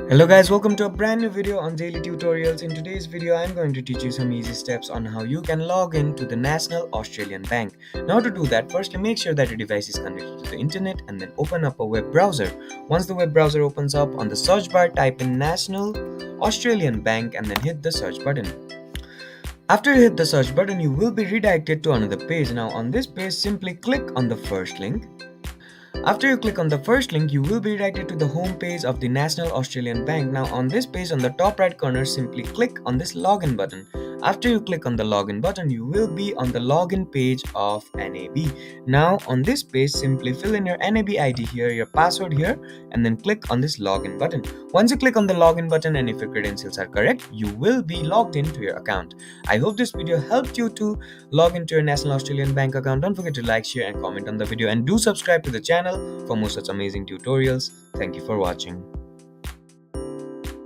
Hello guys, welcome to a brand new video on daily tutorials. In today's video, I'm going to teach you some easy steps on how you can log in to the National Australian Bank. Now to do that, firstly make sure that your device is connected to the internet and then open up a web browser. Once the web browser opens up, on the search bar type in National Australian Bank and then hit the search button. After you hit the search button, you will be redirected to another page. Now on this page, simply click on the first link. After you click on the first link, you will be redirected to the home page of the National Australian Bank. Now on this page, on the top right corner, simply click on this login button. After you click on the login button, you will be on the login page of NAB. Now on this page, simply fill in your NAB ID here, your password here, and then click on this login button. Once you click on the login button and if your credentials are correct, you will be logged into your account. I hope this video helped you to log into your National Australian Bank account. Don't forget to like, share and comment on the video, and do subscribe to the channel for more such amazing tutorials. Thank you for watching.